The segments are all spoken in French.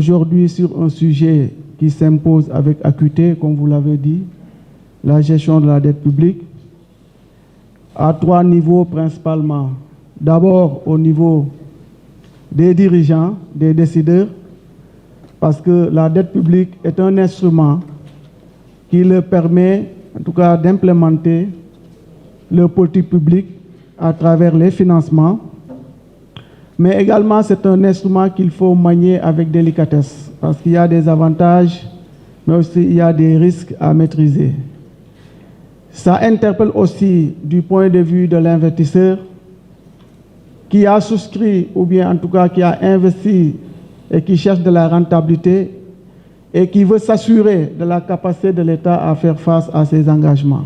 Aujourd'hui, sur un sujet qui s'impose avec acuité, comme vous l'avez dit, la gestion de la dette publique, à 3 niveaux principalement. D'abord, au niveau des dirigeants, des décideurs, parce que la dette publique est un instrument qui leur permet, en tout cas, d'implémenter leur politique publique à travers les financements. Mais également, c'est un instrument qu'il faut manier avec délicatesse, parce qu'il y a des avantages, mais aussi il y a des risques à maîtriser. Ça interpelle aussi du point de vue de l'investisseur qui a souscrit, ou bien en tout cas qui a investi et qui cherche de la rentabilité et qui veut s'assurer de la capacité de l'État à faire face à ses engagements.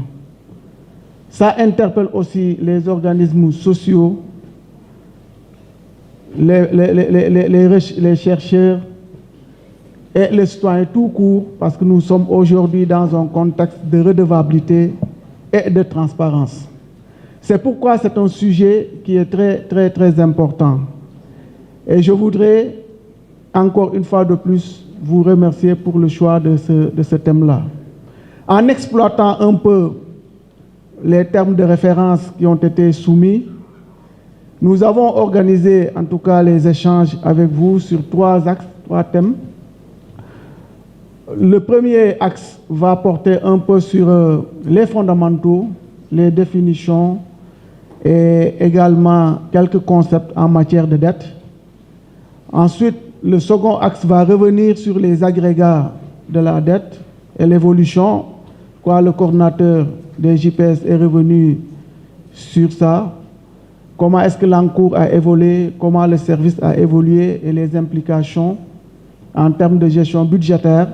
Ça interpelle aussi les organismes sociaux, les chercheurs et les citoyens tout court, parce que nous sommes aujourd'hui dans un contexte de redevabilité et de transparence. C'est pourquoi c'est un sujet qui est très important. Et je voudrais, encore une fois de plus, vous remercier pour le choix de ce thème-là. En exploitant un peu les termes de référence qui ont été soumis, nous avons organisé en tout cas les échanges avec vous sur 3 axes, 3 thèmes. Le premier axe va porter un peu sur les fondamentaux, les définitions et également quelques concepts en matière de dette. Ensuite, le second axe va revenir sur les agrégats de la dette et l'évolution. Le coordinateur des JPS est revenu sur ça. Comment est-ce que l'encours a évolué, comment le service a évolué et les implications en termes de gestion budgétaire.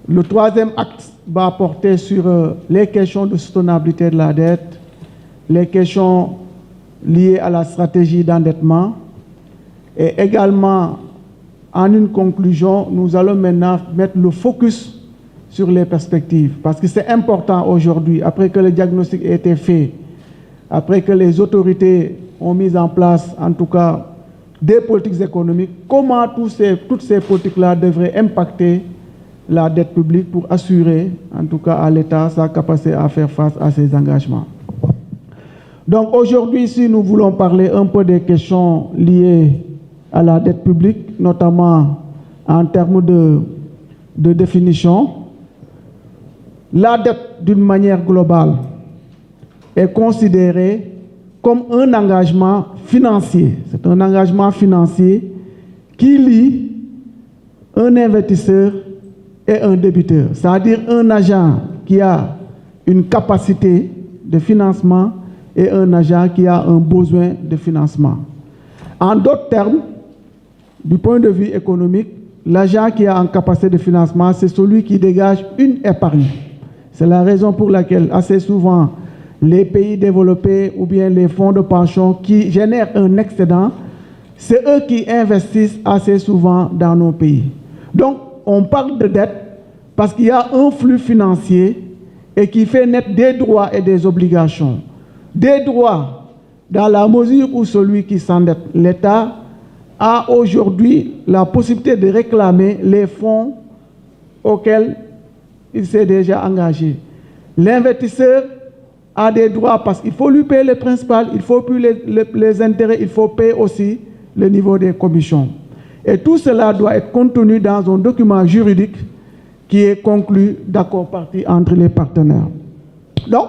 Le troisième axe va porter sur les questions de soutenabilité de la dette, les questions liées à la stratégie d'endettement et également, en une conclusion, nous allons maintenant mettre le focus sur les perspectives parce que c'est important aujourd'hui, après que le diagnostic ait été fait, après que les autorités ont mis en place, en tout cas, des politiques économiques, comment toutes ces politiques-là devraient impacter la dette publique pour assurer, en tout cas à l'État, sa capacité à faire face à ses engagements. Donc aujourd'hui, si nous voulons parler un peu des questions liées à la dette publique, notamment en termes de définition, la dette d'une manière globale est considéré comme un engagement financier. C'est un engagement financier qui lie un investisseur et un débiteur, c'est-à-dire un agent qui a une capacité de financement et un agent qui a un besoin de financement. En d'autres termes, du point de vue économique, l'agent qui a une capacité de financement, c'est celui qui dégage une épargne. C'est la raison pour laquelle, assez souvent, les pays développés ou bien les fonds de pension qui génèrent un excédent, c'est eux qui investissent assez souvent dans nos pays. Donc, on parle de dette parce qu'il y a un flux financier et qui fait naître des droits et des obligations. Des droits dans la mesure où celui qui s'endette, l'État, a aujourd'hui la possibilité de réclamer les fonds auxquels il s'est déjà engagé. L'investisseur a des droits parce qu'il faut lui payer le principal, il faut plus les intérêts, il faut payer aussi le niveau des commissions. Et tout cela doit être contenu dans un document juridique qui est conclu d'accord parti entre les partenaires. Donc,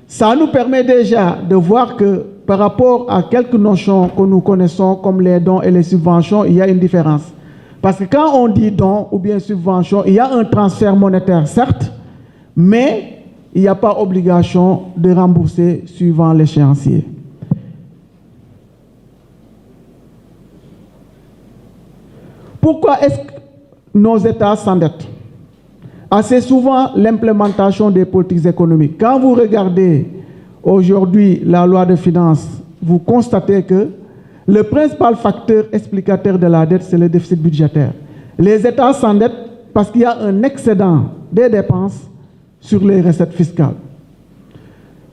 ça nous permet déjà de voir que par rapport à quelques notions que nous connaissons comme les dons et les subventions, il y a une différence. Parce que quand on dit don ou bien subvention, il y a un transfert monétaire, certes, mais il n'y a pas obligation de rembourser suivant l'échéancier. Pourquoi est-ce que nos États s'endettent? Assez souvent, l'implémentation des politiques économiques. Quand vous regardez aujourd'hui la loi de finances, vous constatez que le principal facteur explicateur de la dette, c'est le déficit budgétaire. Les États s'endettent parce qu'il y a un excédent des dépenses sur les recettes fiscales,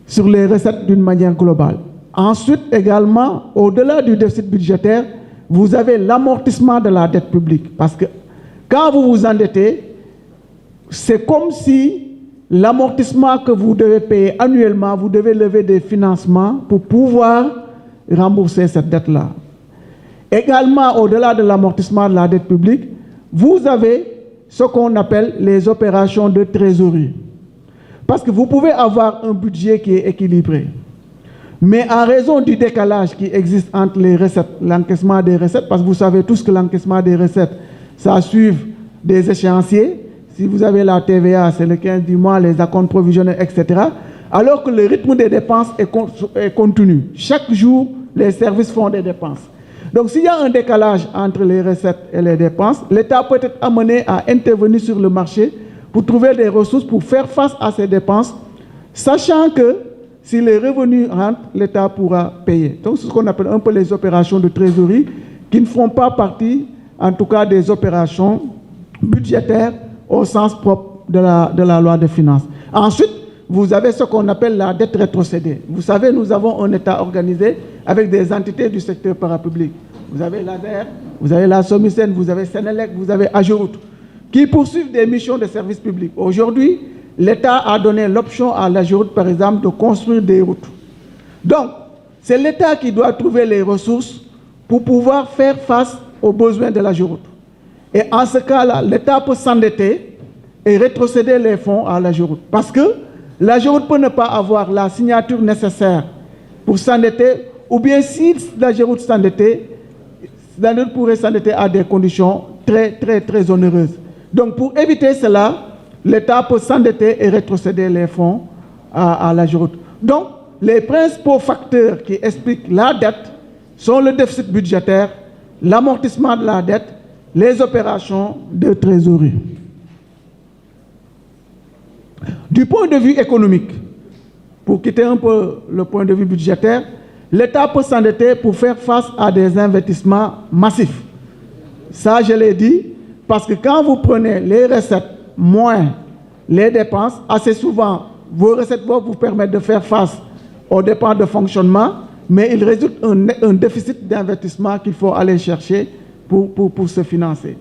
sur les recettes d'une manière globale. Ensuite, également, au-delà du déficit budgétaire, vous avez l'amortissement de la dette publique. Parce que quand vous vous endettez, c'est comme si l'amortissement que vous devez payer annuellement, vous devez lever des financements pour pouvoir rembourser cette dette-là. Également, au-delà de l'amortissement de la dette publique, vous avez ce qu'on appelle les opérations de trésorerie. Parce que vous pouvez avoir un budget qui est équilibré. Mais en raison du décalage qui existe entre les recettes, l'encaissement des recettes, parce que vous savez tous que l'encaissement des recettes, ça suit des échéanciers. Si vous avez la TVA, c'est le 15 du mois, les acomptes provisionnels, etc. Alors que le rythme des dépenses est continu. Chaque jour, les services font des dépenses. Donc, s'il y a un décalage entre les recettes et les dépenses, l'État peut être amené à intervenir sur le marché pour trouver des ressources pour faire face à ces dépenses, sachant que si les revenus rentrent, l'État pourra payer. Donc, c'est ce qu'on appelle un peu les opérations de trésorerie qui ne font pas partie, en tout cas, des opérations budgétaires au sens propre de la loi de finances. Ensuite, vous avez ce qu'on appelle la dette rétrocédée. Vous savez, nous avons un État organisé avec des entités du secteur parapublic. Vous avez l'ADER, vous avez la SOMISEN, vous avez Sénélec, vous avez AGEROUTE, qui poursuivent des missions de service public. Aujourd'hui, l'État a donné l'option à l'AGEROUTE, par exemple, de construire des routes. Donc, c'est l'État qui doit trouver les ressources pour pouvoir faire face aux besoins de l'AGEROUTE. Et en ce cas-là, l'État peut s'endetter et rétrocéder les fonds à l'AGEROUTE. Parce que l'AGEROUTE peut ne pas avoir la signature nécessaire pour s'endetter, ou bien si l'AGEROUTE s'endettait, l'AGEROUTE pourrait s'endetter à des conditions très onéreuses. Donc, pour éviter cela, l'État peut s'endetter et rétrocéder les fonds à l'AGEROUTE. Donc, les principaux facteurs qui expliquent la dette sont le déficit budgétaire, l'amortissement de la dette, les opérations de trésorerie. Du point de vue économique, pour quitter un peu le point de vue budgétaire, l'État peut s'endetter pour faire face à des investissements massifs. Ça, je l'ai dit, parce que quand vous prenez les recettes moins les dépenses, assez souvent, vos recettes vont vous permettre de faire face aux dépenses de fonctionnement, mais il résulte un déficit d'investissement qu'il faut aller chercher pour se financer.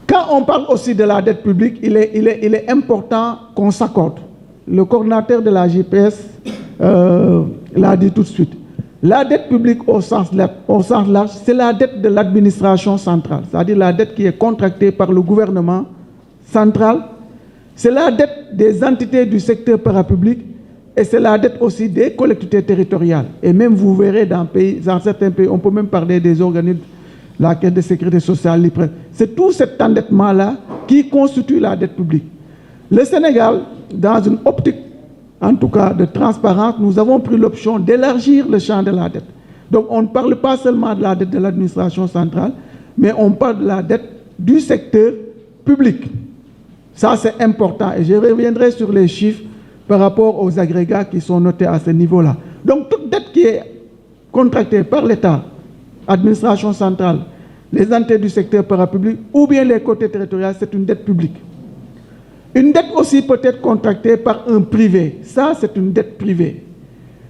Quand on parle aussi de la dette publique, il est important qu'on s'accorde. Le coordinateur de la JPS l'a dit tout de suite. La dette publique au sens large, c'est la dette de l'administration centrale, c'est-à-dire la dette qui est contractée par le gouvernement central. C'est la dette des entités du secteur parapublic et c'est la dette aussi des collectivités territoriales. Et même vous verrez dans certains pays, on peut même parler des organismes, la Caisse de sécurité sociale, l'IPRES. C'est tout cet endettement-là qui constitue la dette publique. Le Sénégal, dans une optique, en tout cas de transparence, nous avons pris l'option d'élargir le champ de la dette. Donc on ne parle pas seulement de la dette de l'administration centrale, mais on parle de la dette du secteur public. Ça, c'est important. Et je reviendrai sur les chiffres par rapport aux agrégats qui sont notés à ce niveau-là. Donc toute dette qui est contractée par l'État, administration centrale, les entités du secteur parapublic ou bien les côtés territoriaux, c'est une dette publique. Une dette aussi peut être contractée par un privé. Ça, c'est une dette privée.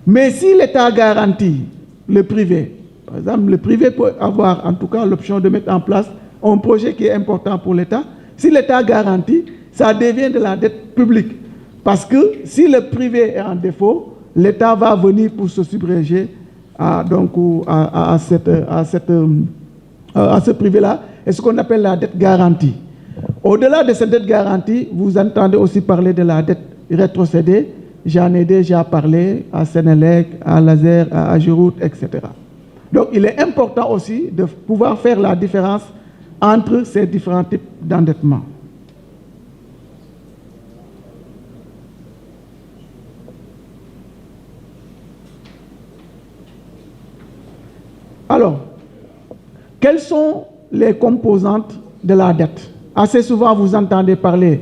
Mais si l'État garantit le privé, par exemple, le privé peut avoir en tout cas l'option de mettre en place un projet qui est important pour l'État. Si l'État garantit, ça devient de la dette publique. Parce que si le privé est en défaut, l'État va venir pour se subréger à ce privé-là, et ce qu'on appelle la dette garantie. Au-delà de cette dette garantie, vous entendez aussi parler de la dette rétrocédée. J'en ai déjà parlé à Sénélec, à Laser, à AGEROUTE, etc. Donc il est important aussi de pouvoir faire la différence entre ces différents types d'endettement. Alors, quelles sont les composantes de la dette? Assez souvent, vous entendez parler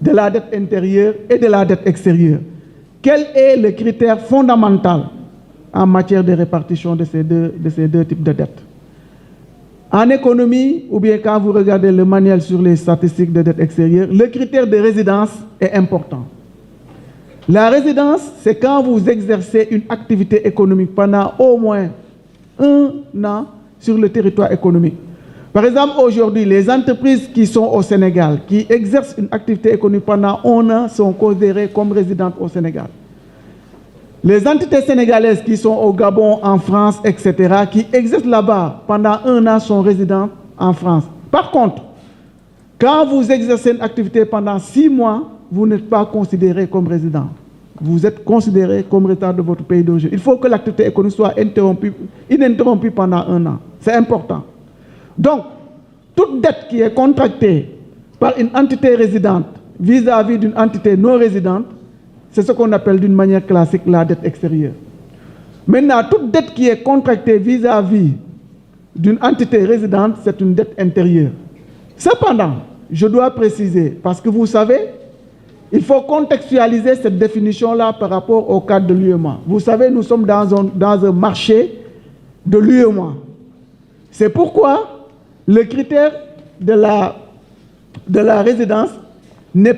de la dette intérieure et de la dette extérieure. Quel est le critère fondamental en matière de répartition de ces deux types de dettes? En économie, ou bien quand vous regardez le manuel sur les statistiques de dette extérieure, le critère de résidence est important. La résidence, c'est quand vous exercez une activité économique pendant au moins 1 an sur le territoire économique. Par exemple, aujourd'hui, les entreprises qui sont au Sénégal, qui exercent une activité économique pendant 1 an, sont considérées comme résidentes au Sénégal. Les entités sénégalaises qui sont au Gabon, en France, etc., qui exercent là-bas pendant 1 an, sont résidentes en France. Par contre, quand vous exercez une activité pendant 6 mois, vous n'êtes pas considéré comme résident. Vous êtes considéré comme résident de votre pays d'origine. Il faut que l'activité économique soit ininterrompue pendant 1 an. C'est important. Donc, toute dette qui est contractée par une entité résidente vis-à-vis d'une entité non résidente, c'est ce qu'on appelle d'une manière classique la dette extérieure. Maintenant, toute dette qui est contractée vis-à-vis d'une entité résidente, c'est une dette intérieure. Cependant, je dois préciser, parce que vous savez, il faut contextualiser cette définition-là par rapport au cadre de l'UEMOA. Vous savez, nous sommes dans un marché de l'UEMOA. C'est pourquoi le critère de la résidence n'est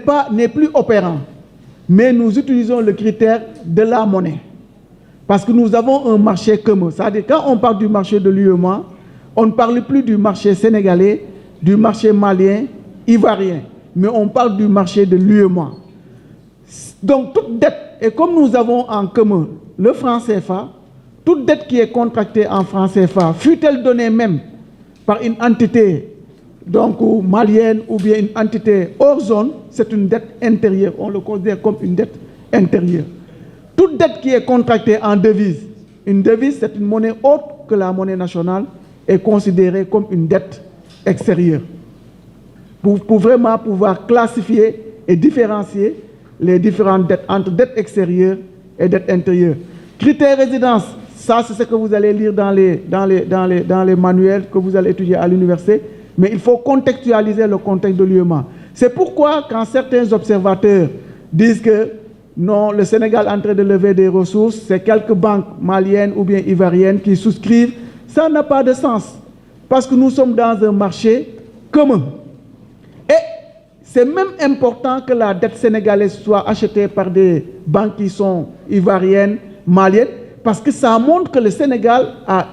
plus opérant, mais nous utilisons le critère de la monnaie. Parce que nous avons un marché commun. C'est-à-dire, quand on parle du marché de l'UEMOA, on ne parle plus du marché sénégalais, du marché malien, ivoirien, mais on parle du marché de l'UEMOA. Donc, toute dette, et comme nous avons en commun le franc CFA, toute dette qui est contractée en franc CFA, fût-elle donnée même par une entité donc malienne ou bien une entité hors zone, c'est une dette intérieure. On le considère comme une dette intérieure. Toute dette qui est contractée en devise, une devise, c'est une monnaie autre que la monnaie nationale, est considérée comme une dette extérieure. Pour vraiment pouvoir classifier et différencier les différentes dettes entre dette extérieure et dette intérieure. Critères résidence, ça c'est ce que vous allez lire dans les manuels que vous allez étudier à l'université, mais il faut contextualiser le contexte de l'UEMOA. C'est pourquoi quand certains observateurs disent que non, le Sénégal est en train de lever des ressources, c'est quelques banques maliennes ou bien ivoiriennes qui souscrivent, ça n'a pas de sens, parce que nous sommes dans un marché commun. Et c'est même important que la dette sénégalaise soit achetée par des banques qui sont ivoiriennes, maliennes, parce que ça montre que le Sénégal a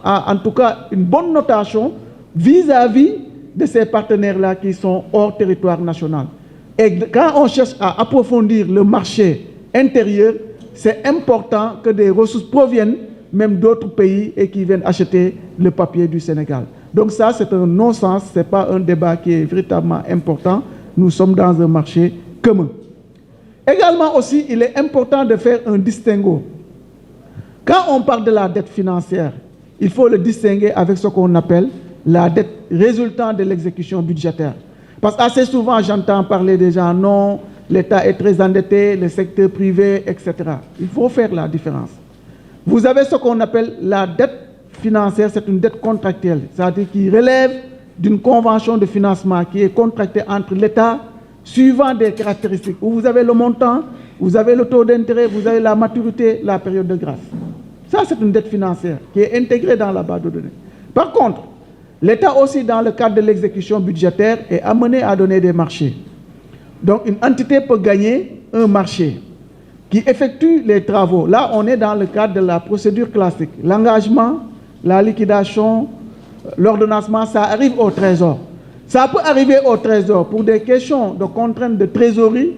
en tout cas une bonne notation vis-à-vis de ces partenaires-là qui sont hors territoire national. Et quand on cherche à approfondir le marché intérieur, c'est important que des ressources proviennent même d'autres pays et qui viennent acheter le papier du Sénégal. Donc ça, c'est un non-sens, ce n'est pas un débat qui est véritablement important. Nous sommes dans un marché commun. Également aussi, il est important de faire un distinguo. Quand on parle de la dette financière, il faut le distinguer avec ce qu'on appelle la dette résultant de l'exécution budgétaire. Parce qu'assez souvent, j'entends parler des gens, non, l'État est très endetté, le secteur privé, etc. Il faut faire la différence. Vous avez ce qu'on appelle la dette financière, c'est une dette contractuelle, c'est-à-dire qui relève d'une convention de financement qui est contractée entre l'État, suivant des caractéristiques, où vous avez le montant, vous avez le taux d'intérêt, vous avez la maturité, la période de grâce. Ça, c'est une dette financière qui est intégrée dans la base de données. Par contre, l'État aussi, dans le cadre de l'exécution budgétaire, est amené à donner des marchés. Donc, une entité peut gagner un marché qui effectue les travaux. Là, on est dans le cadre de la procédure classique. L'engagement, la liquidation, l'ordonnancement, ça arrive au Trésor. Ça peut arriver au Trésor pour des questions de contraintes de trésorerie.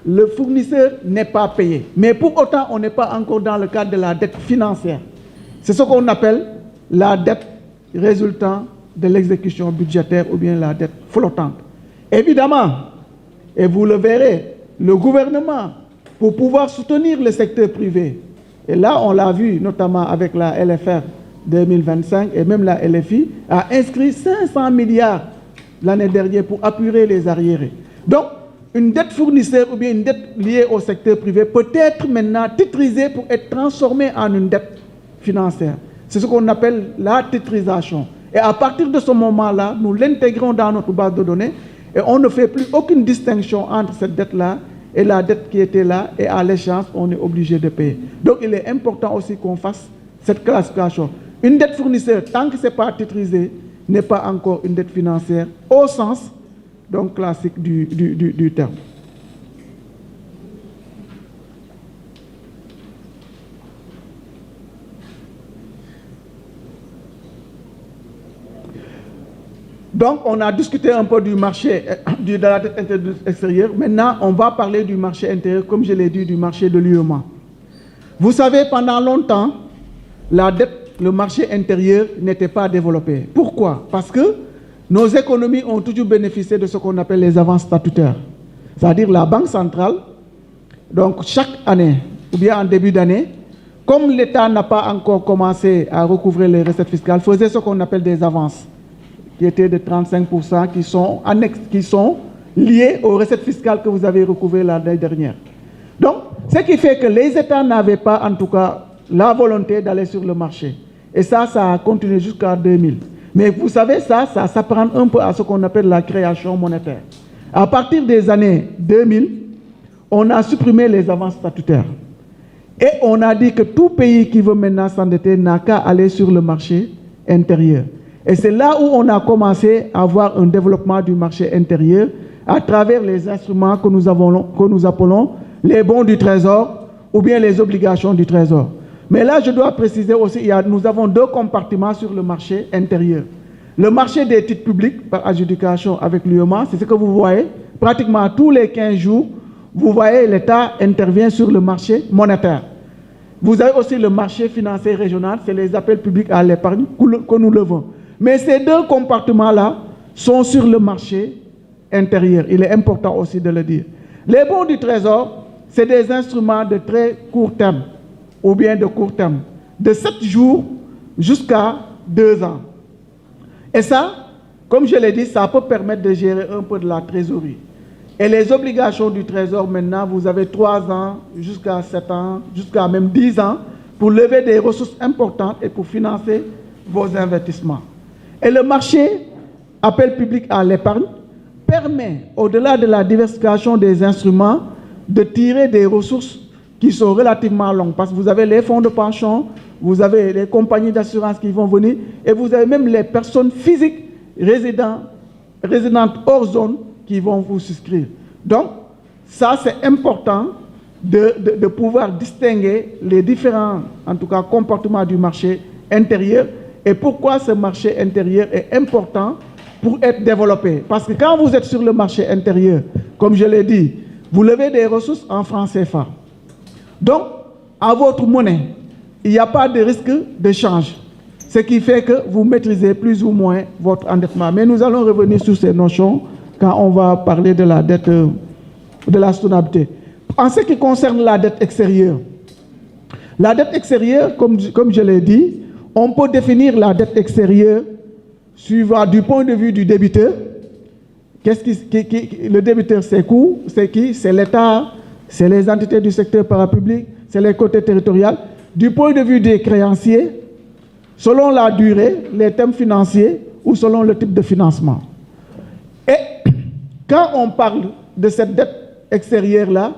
Le fournisseur n'est pas payé. Mais pour autant, on n'est pas encore dans le cadre de la dette financière. C'est ce qu'on appelle la dette résultant de l'exécution budgétaire ou bien la dette flottante. Évidemment, et vous le verrez, le gouvernement, pour pouvoir soutenir le secteur privé, et là on l'a vu notamment avec la LFR 2025 et même la LFI, a inscrit 500 milliards l'année dernière pour appuyer les arriérés. Donc, une dette fournisseur ou bien une dette liée au secteur privé peut être maintenant titrisée pour être transformée en une dette financière. C'est ce qu'on appelle la titrisation. Et à partir de ce moment-là, nous l'intégrons dans notre base de données et on ne fait plus aucune distinction entre cette dette-là et la dette qui était là, et à l'échéance, on est obligé de payer. Donc, il est important aussi qu'on fasse cette classification. Une dette fournisseur, tant que ce n'est pas titrisé, n'est pas encore une dette financière au sens donc, classique du terme. Donc, on a discuté un peu du marché de la dette intérieure extérieure. Maintenant, on va parler du marché intérieur, comme je l'ai dit, du marché de l'UEMOA. Vous savez, pendant longtemps, la dette, le marché intérieur n'était pas développé. Pourquoi? Parce que nos économies ont toujours bénéficié de ce qu'on appelle les avances statutaires. C'est-à-dire la Banque centrale, donc chaque année, ou bien en début d'année, comme l'État n'a pas encore commencé à recouvrer les recettes fiscales, faisait ce qu'on appelle des avances, qui étaient de 35%, qui sont liées aux recettes fiscales que vous avez recouvrées l'année dernière. Donc, ce qui fait que les États n'avaient pas, en tout cas, la volonté d'aller sur le marché. Et ça a continué jusqu'à 2000. Mais vous savez, ça s'apprend un peu à ce qu'on appelle la création monétaire. À partir des années 2000, on a supprimé les avances statutaires. Et on a dit que tout pays qui veut maintenant s'endetter n'a qu'à aller sur le marché intérieur. Et c'est là où on a commencé à avoir un développement du marché intérieur à travers les instruments que nous appelons les bons du Trésor ou bien les obligations du Trésor. Mais là, je dois préciser aussi, nous avons deux compartiments sur le marché intérieur. Le marché des titres publics par adjudication avec l'UEMOA, c'est ce que vous voyez. Pratiquement tous les 15 jours, vous voyez, l'État intervient sur le marché monétaire. Vous avez aussi le marché financier régional, c'est les appels publics à l'épargne que nous levons. Mais ces deux compartiments-là sont sur le marché intérieur. Il est important aussi de le dire. Les bons du Trésor, c'est des instruments de très court terme, ou bien de court terme, de 7 jours jusqu'à 2 ans. Et ça, comme je l'ai dit, ça peut permettre de gérer un peu de la trésorerie. Et les obligations du Trésor, maintenant, vous avez 3 ans, jusqu'à 7 ans, jusqu'à même 10 ans, pour lever des ressources importantes et pour financer vos investissements. Et le marché appel public à l'épargne permet, au-delà de la diversification des instruments, de tirer des ressources qui sont relativement longues. Parce que vous avez les fonds de pension, vous avez les compagnies d'assurance qui vont venir, et vous avez même les personnes physiques résidentes hors zone qui vont vous souscrire. Donc, ça c'est important de pouvoir distinguer les différents, en tout cas, comportements du marché intérieur et pourquoi ce marché intérieur est important pour être développé. Parce que quand vous êtes sur le marché intérieur, comme je l'ai dit, vous levez des ressources en francs CFA. Donc, à votre monnaie, il n'y a pas de risque de change. Ce qui fait que vous maîtrisez plus ou moins votre endettement. Mais nous allons revenir sur ces notions quand on va parler de la dette, de la soutenabilité. En ce qui concerne la dette extérieure, comme je l'ai dit, on peut définir la dette extérieure suivant du point de vue du débiteur. Le débiteur, c'est qui? C'est l'État, c'est les entités du secteur parapublic, c'est les côtés territoriaux. Du point de vue des créanciers, selon la durée, les thèmes financiers ou selon le type de financement. Et quand on parle de cette dette extérieure-là,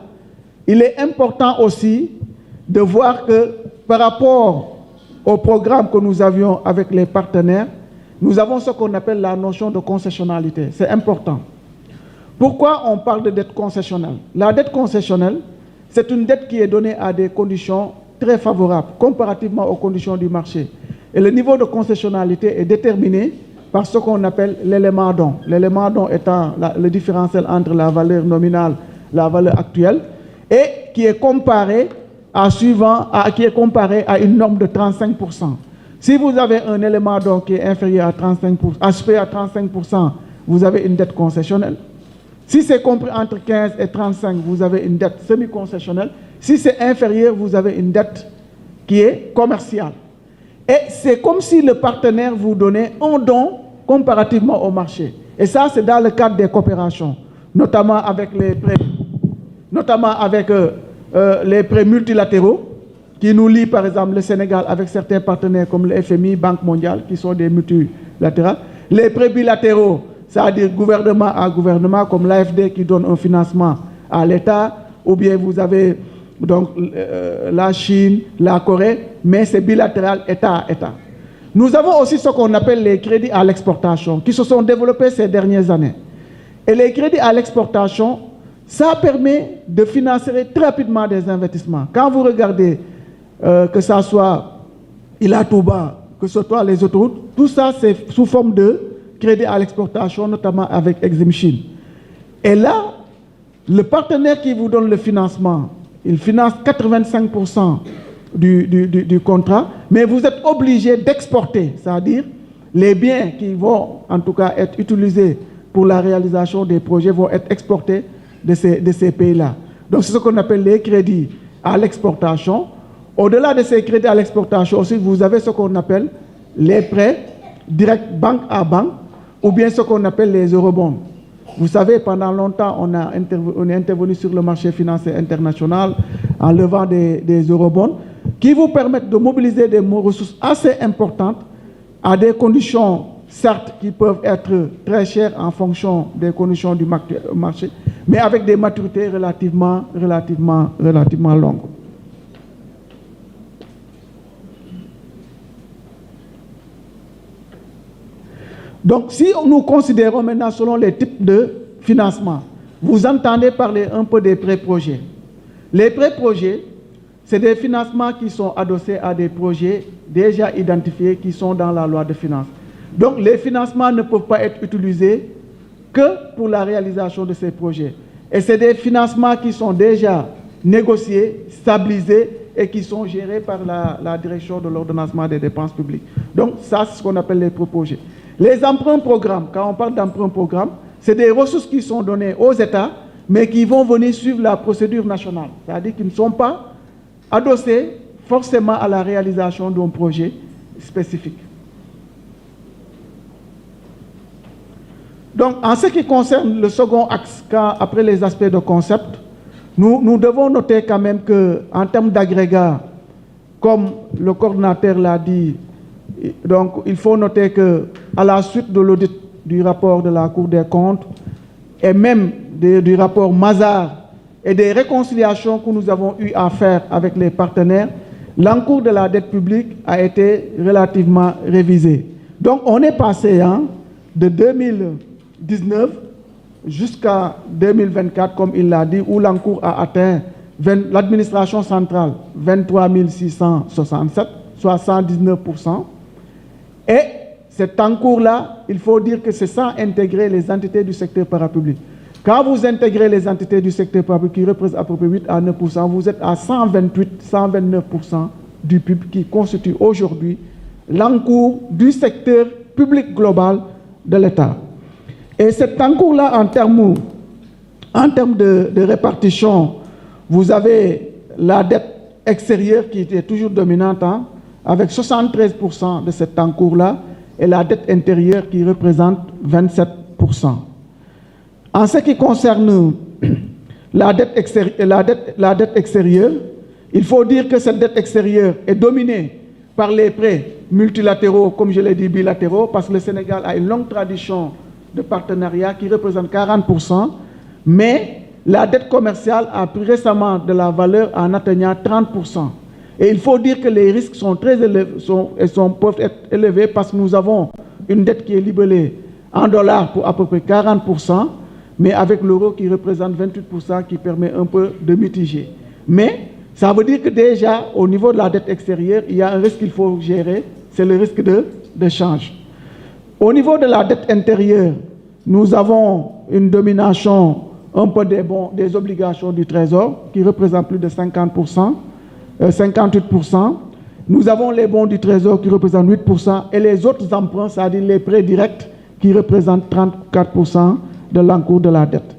il est important aussi de voir que par rapport au programme que nous avions avec les partenaires, nous avons ce qu'on appelle la notion de concessionnalité. C'est important. Pourquoi on parle de dette concessionnelle? La dette concessionnelle, c'est une dette qui est donnée à des conditions très favorables, comparativement aux conditions du marché. Et le niveau de concessionnalité est déterminé par ce qu'on appelle l'élément don. L'élément don étant le différentiel entre la valeur nominale et la valeur actuelle, et qui est comparé à une norme de 35%. Si vous avez un élément don qui est inférieur à 35%, supérieur à 35%, vous avez une dette concessionnelle. Si c'est compris entre 15 et 35, vous avez une dette semi-concessionnelle. Si c'est inférieur, vous avez une dette qui est commerciale. Et c'est comme si le partenaire vous donnait un don comparativement au marché. Et ça, c'est dans le cadre des coopérations, notamment avec les prêts multilatéraux qui nous lient, par exemple, le Sénégal avec certains partenaires comme le FMI, Banque mondiale, qui sont des multilatérales. Les prêts bilatéraux, c'est-à-dire gouvernement à gouvernement, comme l'AFD qui donne un financement à l'État, ou bien vous avez donc la Chine, la Corée, mais c'est bilatéral État à État. Nous avons aussi ce qu'on appelle les crédits à l'exportation, qui se sont développés ces dernières années. Et les crédits à l'exportation, ça permet de financer très rapidement des investissements. Quand vous regardez que ça soit Ila Touba, que ce soit les autoroutes, tout ça c'est sous forme de crédit à l'exportation, notamment avec Exim Chine. Et là, le partenaire qui vous donne le financement, il finance 85% du contrat, mais vous êtes obligé d'exporter, c'est-à-dire les biens qui vont en tout cas être utilisés pour la réalisation des projets vont être exportés de ces pays-là. Donc c'est ce qu'on appelle les crédits à l'exportation. Au-delà de ces crédits à l'exportation aussi, vous avez ce qu'on appelle les prêts directs banque à banque ou bien ce qu'on appelle les eurobonds. Vous savez, pendant longtemps, on est intervenu sur le marché financier international en levant des eurobonds qui vous permettent de mobiliser des ressources assez importantes à des conditions, certes, qui peuvent être très chères en fonction des conditions du marché, mais avec des maturités relativement longues. Donc, si nous considérons maintenant selon les types de financement, vous entendez parler un peu des pré-projets. Les pré-projets, c'est des financements qui sont adossés à des projets déjà identifiés qui sont dans la loi de finances. Donc, les financements ne peuvent pas être utilisés que pour la réalisation de ces projets. Et c'est des financements qui sont déjà négociés, stabilisés et qui sont gérés par la direction de l'ordonnancement des dépenses publiques. Donc, ça, c'est ce qu'on appelle les pré-projets. Les emprunts programmes, quand on parle d'emprunts programmes, c'est des ressources qui sont données aux États, mais qui vont venir suivre la procédure nationale. C'est-à-dire qu'ils ne sont pas adossés forcément à la réalisation d'un projet spécifique. Donc, en ce qui concerne le second axe, après les aspects de concept, nous devons noter quand même qu'en termes d'agrégat, comme le coordinateur l'a dit, donc il faut noter qu'à la suite de l'audit du rapport de la Cour des comptes et même du rapport Mazars et des réconciliations que nous avons eu à faire avec les partenaires, l'encours de la dette publique a été relativement révisé. Donc on est passé de 2019 jusqu'à 2024, comme il l'a dit, où l'encours a atteint l'administration centrale 23 667, soit 119%. Et cet encours-là, il faut dire que c'est sans intégrer les entités du secteur parapublic. Quand vous intégrez les entités du secteur public qui représentent à peu près 8 à 9%, vous êtes à 128-129% du PIB qui constitue aujourd'hui l'encours du secteur public global de l'État. Et cet encours-là, en termes de répartition, vous avez la dette extérieure qui était toujours dominante, avec 73% de cet encours-là, et la dette intérieure qui représente 27%. En ce qui concerne la dette extérieure, il faut dire que cette dette extérieure est dominée par les prêts multilatéraux, comme je l'ai dit, bilatéraux, parce que le Sénégal a une longue tradition de partenariat qui représente 40%, mais la dette commerciale a pris récemment de la valeur en atteignant 30%. Et il faut dire que les risques sont très élevés, peuvent être élevés parce que nous avons une dette qui est libellée en dollars pour à peu près 40%, mais avec l'euro qui représente 28% qui permet un peu de mitiger. Mais ça veut dire que déjà, au niveau de la dette extérieure, il y a un risque qu'il faut gérer, c'est le risque de change. Au niveau de la dette intérieure, nous avons une domination un peu des obligations du Trésor qui représentent plus de 58%. Nous avons les bons du Trésor qui représentent 8% et les autres emprunts, c'est-à-dire les prêts directs qui représentent 34% de l'encours de la dette.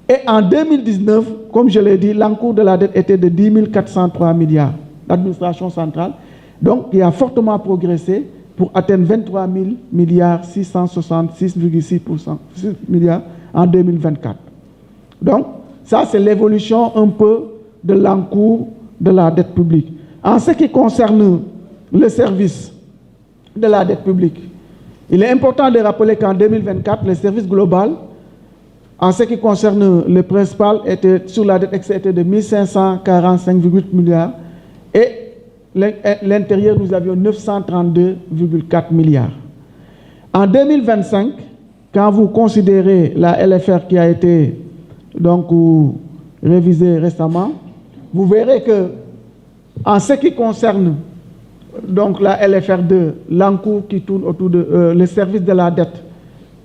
Et en 2019, comme je l'ai dit, l'encours de la dette était de 10 403 milliards d'administration centrale, donc il a fortement progressé pour atteindre 23 000 milliards 666,6% milliards en 2024. Donc, ça c'est l'évolution un peu de l'encours de la dette publique. En ce qui concerne le service de la dette publique, il est important de rappeler qu'en 2024, le service global, en ce qui concerne le principal, sur la dette était de 1545,8 milliards et l'intérieur, nous avions 932,4 milliards. En 2025, quand vous considérez la LFR qui a été donc révisée récemment, vous verrez que, en ce qui concerne donc la LFR2, l'encours qui tourne autour de le service de la dette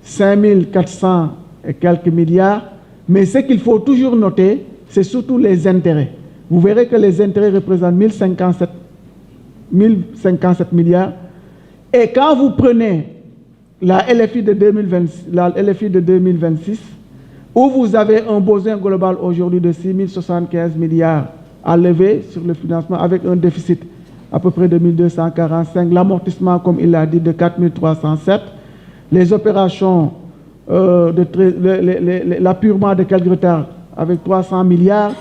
5 400 et quelques milliards. Mais ce qu'il faut toujours noter, c'est surtout les intérêts. Vous verrez que les intérêts représentent 1057 milliards. Et quand vous prenez la LFI de 2026, où vous avez un besoin global aujourd'hui de 6 075 milliards à lever sur le financement avec un déficit à peu près de 1245, l'amortissement, comme il l'a dit, de 4307, les opérations, l'appurement de quelques retards avec 300 milliards,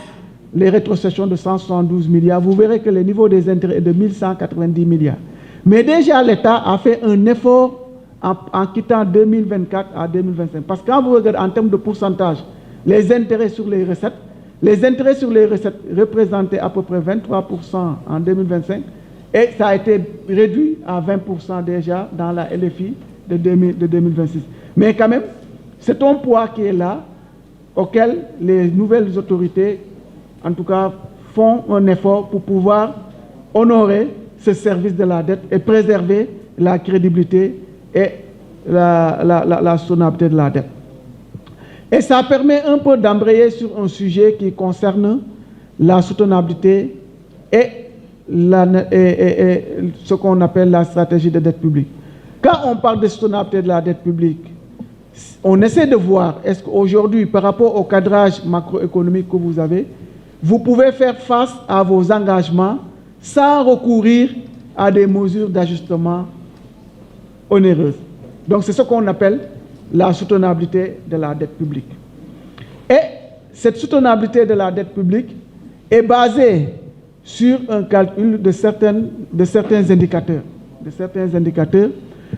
les rétrocessions de 172 milliards, vous verrez que le niveau des intérêts est de 1190 milliards. Mais déjà, l'État a fait un effort en quittant 2024 à 2025. Parce que quand vous regardez en termes de pourcentage, les intérêts sur les recettes représentaient à peu près 23% en 2025 et ça a été réduit à 20% déjà dans la LFI de 2026. Mais quand même, c'est un poids qui est là, auquel les nouvelles autorités, en tout cas, font un effort pour pouvoir honorer ce service de la dette et préserver la crédibilité et la soutenabilité de la dette. Et ça permet un peu d'embrayer sur un sujet qui concerne la soutenabilité et ce qu'on appelle la stratégie de dette publique. Quand on parle de soutenabilité de la dette publique, on essaie de voir, est-ce qu'aujourd'hui, par rapport au cadrage macroéconomique que vous avez, vous pouvez faire face à vos engagements sans recourir à des mesures d'ajustement onéreuses. Donc c'est ce qu'on appelle la soutenabilité de la dette publique. Et cette soutenabilité de la dette publique est basée sur un calcul de certains indicateurs.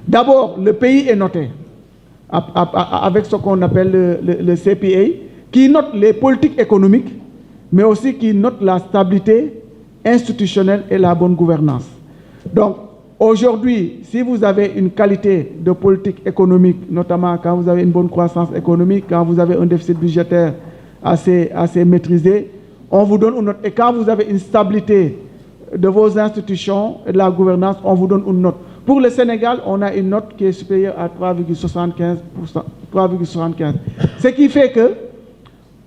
D'abord, le pays est noté avec ce qu'on appelle le CPA, qui note les politiques économiques, mais aussi qui note la stabilité institutionnelle et la bonne gouvernance. Donc, aujourd'hui, si vous avez une qualité de politique économique, notamment quand vous avez une bonne croissance économique, quand vous avez un déficit budgétaire assez maîtrisé, on vous donne une note. Et quand vous avez une stabilité de vos institutions et de la gouvernance, on vous donne une note. Pour le Sénégal, on a une note qui est supérieure à 3,75%. Ce qui fait que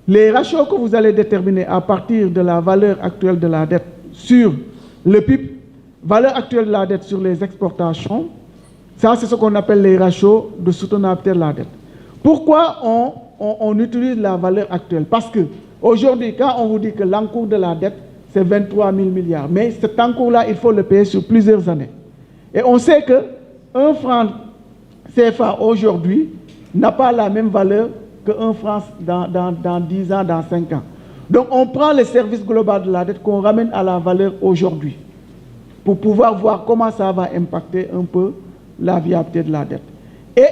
les ratios que vous allez déterminer à partir de la valeur actuelle de la dette sur le PIB, valeur actuelle de la dette sur les exportations, ça c'est ce qu'on appelle les ratios de soutenabilité de la dette. Pourquoi on utilise la valeur actuelle? Parce que aujourd'hui, quand on vous dit que l'encours de la dette, c'est 23 000 milliards, mais cet encours-là, il faut le payer sur plusieurs années. Et on sait qu'un franc CFA aujourd'hui n'a pas la même valeur qu'un franc dans 10 ans, dans 5 ans. Donc on prend le service global de la dette qu'on ramène à la valeur aujourd'hui pour pouvoir voir comment ça va impacter un peu la viabilité de la dette. Et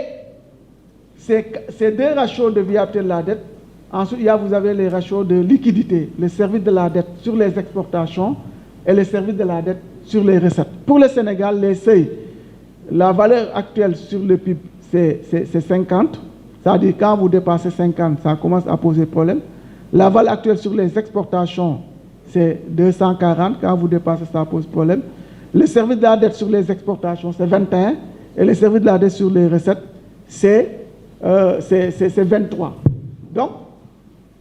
ces deux ratios de viabilité de la dette, ensuite vous avez les ratios de liquidité, le service de la dette sur les exportations et le service de la dette sur les recettes. Pour le Sénégal, les seuils, la valeur actuelle sur le PIB, c'est 50. C'est-à-dire quand vous dépassez 50, ça commence à poser problème. La valeur actuelle sur les exportations, c'est 240. Quand vous dépassez, ça pose problème. Le service de la dette sur les exportations, c'est 21. Et le service de la dette sur les recettes, c'est 23. Donc,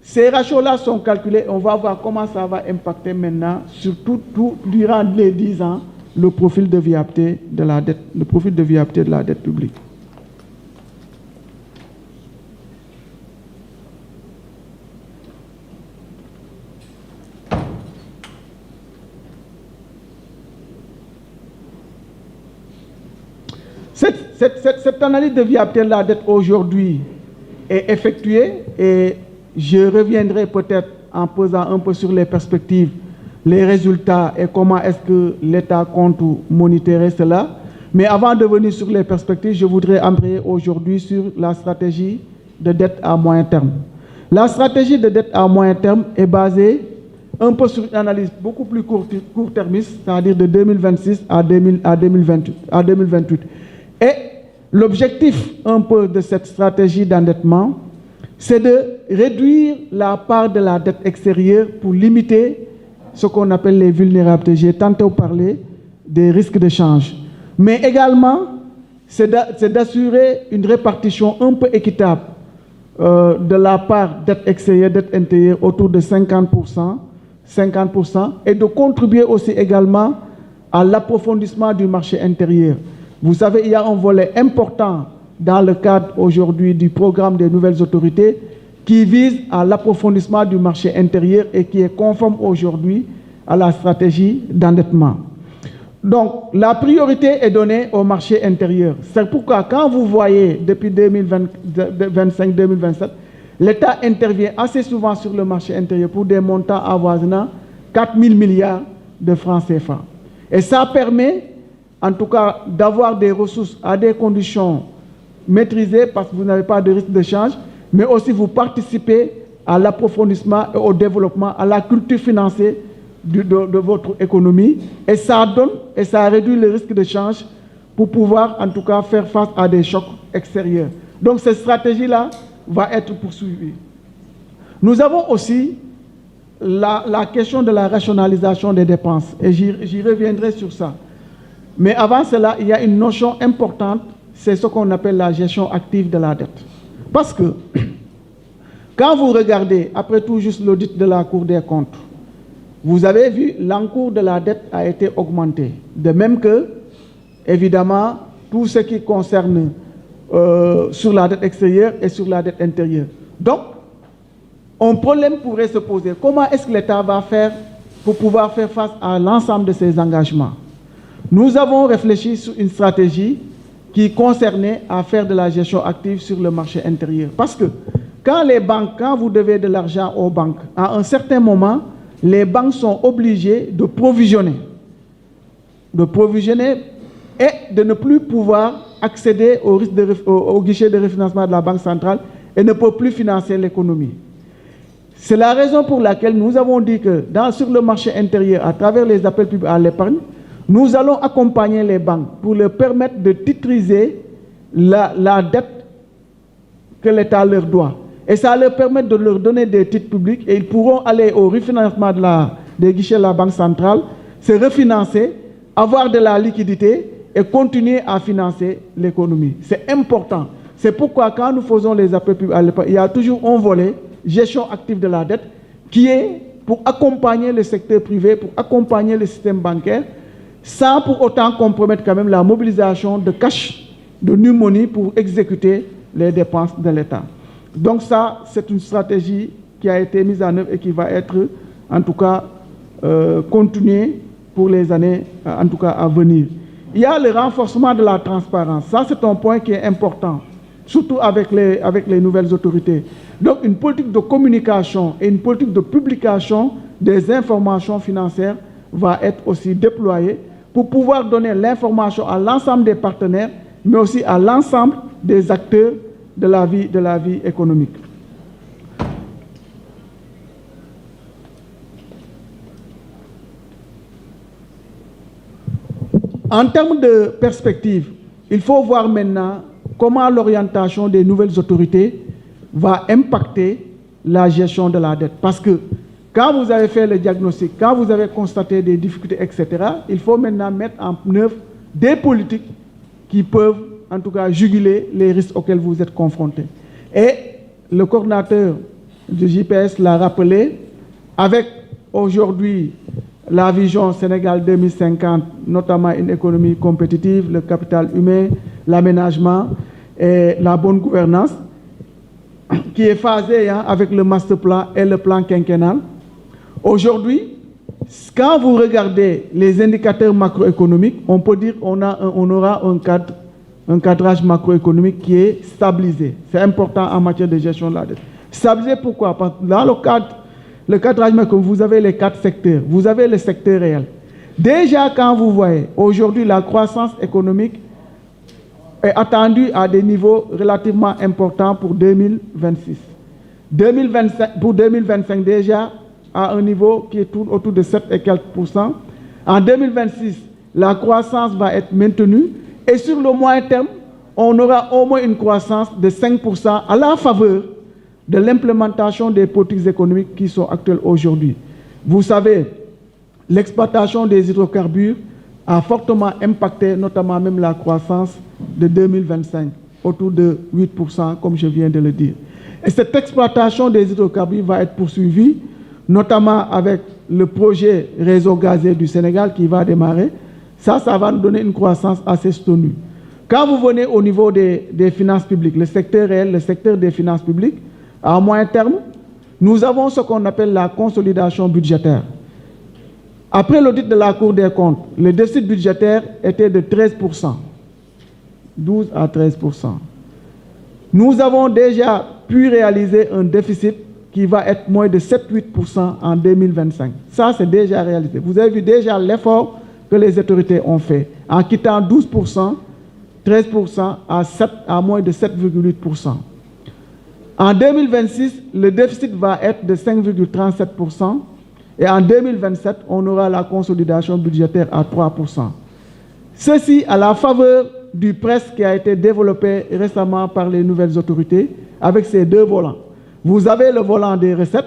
ces ratios-là sont calculés. On va voir comment ça va impacter maintenant, surtout durant les 10 ans, le profil de viabilité de la dette publique. Cette analyse de viabilité de la dette aujourd'hui est effectuée et je reviendrai peut-être en posant un peu sur les perspectives, les résultats et comment est-ce que l'État compte monitorer cela. Mais avant de venir sur les perspectives, je voudrais embrayer aujourd'hui sur la stratégie de dette à moyen terme. La stratégie de dette à moyen terme est basée un peu sur une analyse beaucoup plus court-termiste, c'est-à-dire de 2026 à 2028. Et l'objectif un peu de cette stratégie d'endettement, c'est de réduire la part de la dette extérieure pour limiter ce qu'on appelle les vulnérabilités. J'ai tantôt parlé des risques de change. Mais également, c'est d'assurer une répartition un peu équitable de la part dette extérieure, dette intérieure autour de 50%, et de contribuer aussi également à l'approfondissement du marché intérieur. Vous savez, il y a un volet important dans le cadre aujourd'hui du programme des nouvelles autorités qui vise à l'approfondissement du marché intérieur et qui est conforme aujourd'hui à la stratégie d'endettement. Donc, la priorité est donnée au marché intérieur. C'est pourquoi, quand vous voyez, depuis 2025-2027, l'État intervient assez souvent sur le marché intérieur pour des montants avoisinant 4 000 milliards de francs CFA. Et ça permet, en tout cas, d'avoir des ressources à des conditions maîtrisées parce que vous n'avez pas de risque de change, mais aussi vous participez à l'approfondissement et au développement, à la culture financière de votre économie, et ça donne et ça réduit le risque de change pour pouvoir en tout cas faire face à des chocs extérieurs. Donc cette stratégie-là va être poursuivie. Nous avons aussi la question de la rationalisation des dépenses, et j'y reviendrai sur ça. Mais avant cela, il y a une notion importante, c'est ce qu'on appelle la gestion active de la dette. Parce que quand vous regardez, après tout juste l'audit de la Cour des comptes, vous avez vu, l'encours de la dette a été augmenté. De même que, évidemment, tout ce qui concerne sur la dette extérieure et sur la dette intérieure. Donc, un problème pourrait se poser. Comment est-ce que l'État va faire pour pouvoir faire face à l'ensemble de ces engagements? Nous avons réfléchi sur une stratégie qui concernait à faire de la gestion active sur le marché intérieur. Parce que quand vous devez de l'argent aux banques, à un certain moment, les banques sont obligées de provisionner et de ne plus pouvoir accéder au guichet de refinancement de la Banque centrale et ne peut plus financer l'économie. C'est la raison pour laquelle nous avons dit que sur le marché intérieur, à travers les appels publics à l'épargne, nous allons accompagner les banques pour leur permettre de titriser la dette que l'État leur doit. Et ça leur permet de leur donner des titres publics et ils pourront aller au refinancement des guichets de la Banque centrale, se refinancer, avoir de la liquidité et continuer à financer l'économie. C'est important. C'est pourquoi quand nous faisons les appels publics à l'épargne, il y a toujours un volet gestion active de la dette qui est pour accompagner le secteur privé, pour accompagner le système bancaire, sans pour autant compromettre quand même la mobilisation de cash, de new money pour exécuter les dépenses de l'État. Donc ça, c'est une stratégie qui a été mise en œuvre et qui va être, en tout cas, continuée pour les années, en tout cas, à venir. Il y a le renforcement de la transparence. Ça, c'est un point qui est important, surtout avec les nouvelles autorités. Donc, une politique de communication et une politique de publication des informations financières va être aussi déployée pour pouvoir donner l'information à l'ensemble des partenaires, mais aussi à l'ensemble des acteurs de la vie économique. En termes de perspective, il faut voir maintenant comment l'orientation des nouvelles autorités va impacter la gestion de la dette. Parce que quand vous avez fait le diagnostic, quand vous avez constaté des difficultés, etc., il faut maintenant mettre en œuvre des politiques qui peuvent en tout cas juguler les risques auxquels vous êtes confrontés. Et le coordinateur du JPS l'a rappelé, avec aujourd'hui la vision Sénégal 2050, notamment une économie compétitive, le capital humain, l'aménagement et la bonne gouvernance, qui est phasée avec le master plan et le plan quinquennal. Aujourd'hui, quand vous regardez les indicateurs macroéconomiques, on peut dire qu'on aura un cadrage macroéconomique qui est stabilisé. C'est important en matière de gestion de la dette. Stabilisé pourquoi? Parce que dans le cadrage macroéconomique, vous avez les 4 secteurs. Vous avez le secteur réel. Déjà, quand vous voyez, aujourd'hui, la croissance économique est attendue à des niveaux relativement importants pour 2026. Pour 2025, déjà, à un niveau qui est autour de 7 et quelques %. En 2026, la croissance va être maintenue. Et sur le moyen terme, on aura au moins une croissance de 5% à la faveur de l'implémentation des politiques économiques qui sont actuelles aujourd'hui. Vous savez, l'exploitation des hydrocarbures a fortement impacté notamment même la croissance de 2025, autour de 8%, comme je viens de le dire. Et cette exploitation des hydrocarbures va être poursuivie, notamment avec le projet réseau gazier du Sénégal qui va démarrer. Ça va nous donner une croissance assez soutenue. Quand vous venez au niveau des finances publiques, le secteur réel, le secteur des finances publiques, à moyen terme, nous avons ce qu'on appelle la consolidation budgétaire. Après l'audit de la Cour des comptes, le déficit budgétaire était de 13%, 12 à 13%. Nous avons déjà pu réaliser un déficit qui va être moins de 7-8% en 2025. Ça, c'est déjà réalisé. Vous avez vu déjà l'effort que les autorités ont fait en quittant 12%, 13% à moins de 7,8%. En 2026, le déficit va être de 5,37%. Et en 2027, on aura la consolidation budgétaire à 3%. Ceci à la faveur du PRES qui a été développé récemment par les nouvelles autorités avec ces deux volants. Vous avez le volant des recettes.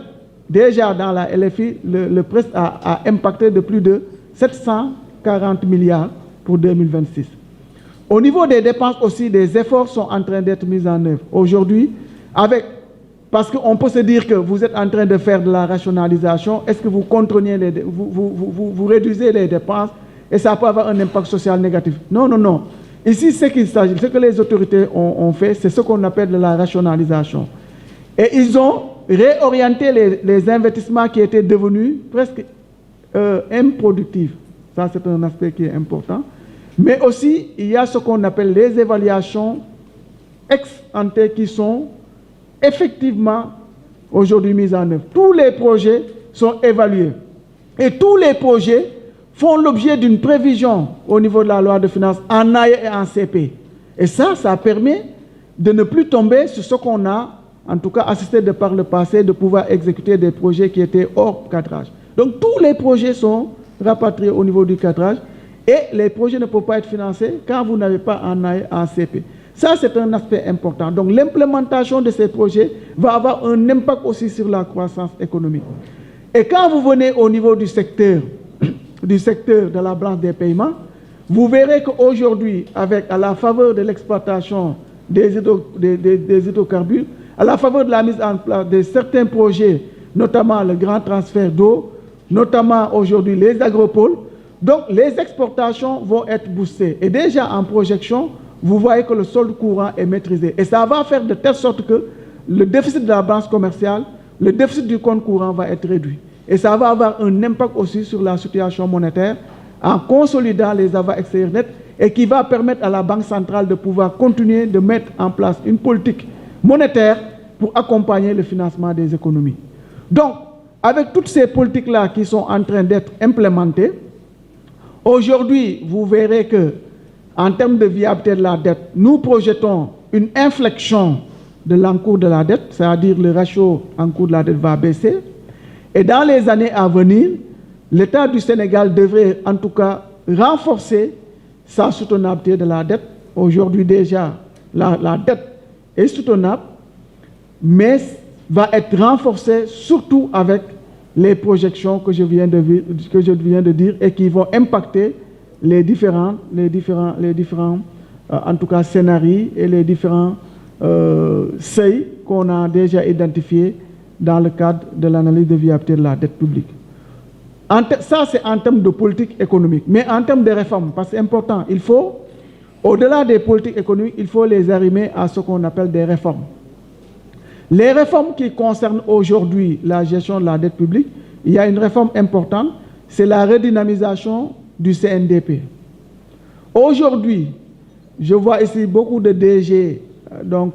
Déjà dans la LFI, le PRES a impacté de plus de 740 milliards pour 2026. Au niveau des dépenses aussi, des efforts sont en train d'être mis en œuvre. Aujourd'hui, parce qu'on peut se dire que vous êtes en train de faire de la rationalisation, est-ce que vous contrôlez, vous réduisez les dépenses et ça peut avoir un impact social négatif? Non, non, non. Ici, ce que les autorités ont fait, c'est ce qu'on appelle de la rationalisation. Et ils ont réorienté les investissements qui étaient devenus presque improductifs. Ça, c'est un aspect qui est important. Mais aussi, il y a ce qu'on appelle les évaluations ex-ante qui sont effectivement aujourd'hui mises en œuvre. Tous les projets sont évalués. Et tous les projets font l'objet d'une prévision au niveau de la loi de finances en AE et en CP. Et ça permet de ne plus tomber sur ce qu'on a, en tout cas assisté de par le passé, de pouvoir exécuter des projets qui étaient hors cadrage. Donc tous les projets sont rapatriés au niveau du cadrage et les projets ne peuvent pas être financés quand vous n'avez pas en AE et en CP. Ça, c'est un aspect important. Donc, l'implémentation de ces projets va avoir un impact aussi sur la croissance économique. Et quand vous venez au niveau du secteur de la branche des paiements, vous verrez qu'aujourd'hui, à la faveur de l'exploitation des hydrocarbures, à la faveur de la mise en place de certains projets, notamment le grand transfert d'eau, notamment aujourd'hui les agropoles, donc les exportations vont être boostées. Et déjà en projection, vous voyez que le solde courant est maîtrisé. Et ça va faire de telle sorte que le déficit de la balance commerciale, le déficit du compte courant va être réduit. Et ça va avoir un impact aussi sur la situation monétaire en consolidant les avoirs extérieurs nets et qui va permettre à la Banque centrale de pouvoir continuer de mettre en place une politique monétaire pour accompagner le financement des économies. Donc, avec toutes ces politiques-là qui sont en train d'être implémentées, aujourd'hui, vous verrez que en termes de viabilité de la dette, nous projetons une inflexion de l'encours de la dette, c'est-à-dire le ratio encours de la dette va baisser. Et dans les années à venir, l'État du Sénégal devrait en tout cas renforcer sa soutenabilité de la dette. Aujourd'hui déjà, la dette est soutenable, mais va être renforcée surtout avec les projections que je viens de dire et qui vont impacter les différents en tout cas, scénarios et les différents seuils qu'on a déjà identifiés dans le cadre de l'analyse de viabilité de la dette publique. Ça, c'est en termes de politique économique. Mais en termes de réformes, parce que c'est important, il faut, au-delà des politiques économiques, il faut les arrimer à ce qu'on appelle des réformes. Les réformes qui concernent aujourd'hui la gestion de la dette publique, il y a une réforme importante, c'est la redynamisation du CNDP. Aujourd'hui, je vois ici beaucoup de DG, donc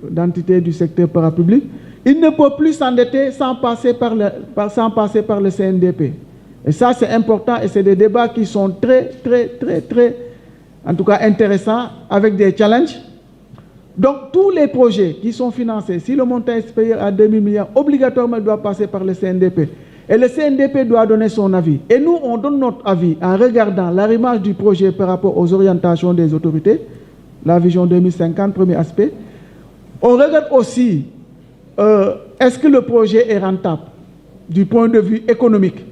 d'entités du secteur parapublic. Ils ne peuvent plus s'endetter sans passer par le CNDP. Et ça, c'est important et c'est des débats qui sont très, en tout cas intéressants, avec des challenges. Donc, tous les projets qui sont financés, si le montant est supérieur à 2000 milliards, obligatoirement, il doit passer par le CNDP. Et le CNDP doit donner son avis. Et nous, on donne notre avis en regardant l'arrimage du projet par rapport aux orientations des autorités, la vision 2050, premier aspect. On regarde aussi, est-ce que le projet est rentable du point de vue économique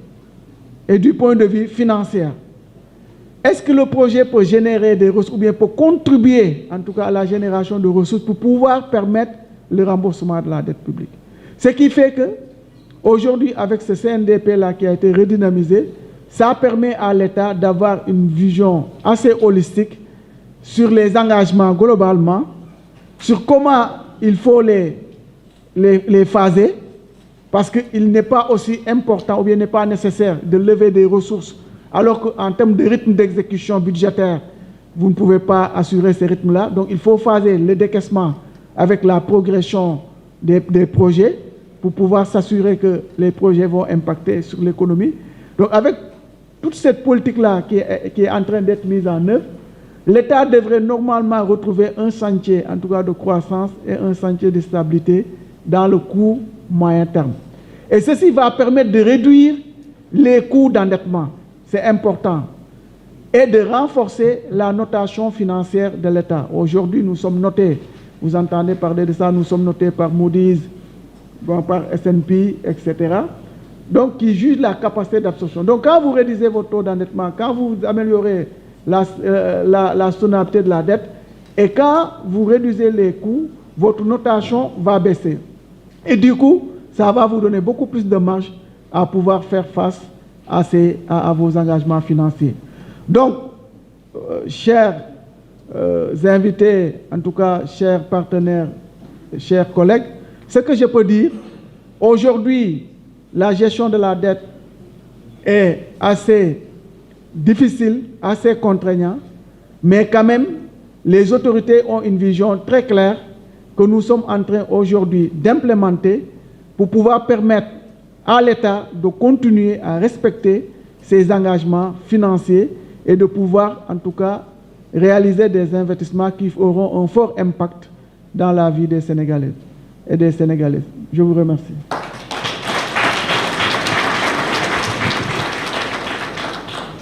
et du point de vue financier. est-ce que le projet peut générer des ressources ou bien peut contribuer en tout cas à la génération de ressources pour pouvoir permettre le remboursement de la dette publique. Ce qui fait que aujourd'hui, avec ce CNDP-là qui a été redynamisé, ça permet à l'État d'avoir une vision assez holistique sur les engagements globalement, sur comment il faut les phaser, parce qu'il n'est pas aussi important ou bien n'est pas nécessaire de lever des ressources, alors qu'en termes de rythme d'exécution budgétaire, vous ne pouvez pas assurer ces rythmes-là. Donc il faut phaser le décaissement avec la progression des projets pour pouvoir s'assurer que les projets vont impacter sur l'économie. Donc avec toute cette politique-là qui est en train d'être mise en œuvre, l'État devrait normalement retrouver un sentier, en tout cas de croissance, et un sentier de stabilité dans le court moyen terme. Et ceci va permettre de réduire les coûts d'endettement, c'est important, et de renforcer la notation financière de l'État. Aujourd'hui, nous sommes notés, vous entendez parler de ça, nous sommes notés par Moody's, par S&P, etc., donc qui jugent la capacité d'absorption. Donc quand vous réduisez votre taux d'endettement, quand vous améliorez la soutenabilité de la dette, et quand vous réduisez les coûts, votre notation va baisser. Et du coup, ça va vous donner beaucoup plus de marge à pouvoir faire face à vos engagements financiers. Donc, chers invités, en tout cas, chers partenaires, chers collègues, ce que je peux dire, aujourd'hui, la gestion de la dette est assez difficile, assez contraignante, mais quand même, les autorités ont une vision très claire que nous sommes en train aujourd'hui d'implémenter pour pouvoir permettre à l'État de continuer à respecter ses engagements financiers et de pouvoir, en tout cas, réaliser des investissements qui auront un fort impact dans la vie des Sénégalais et des Sénégalaises. Je vous remercie.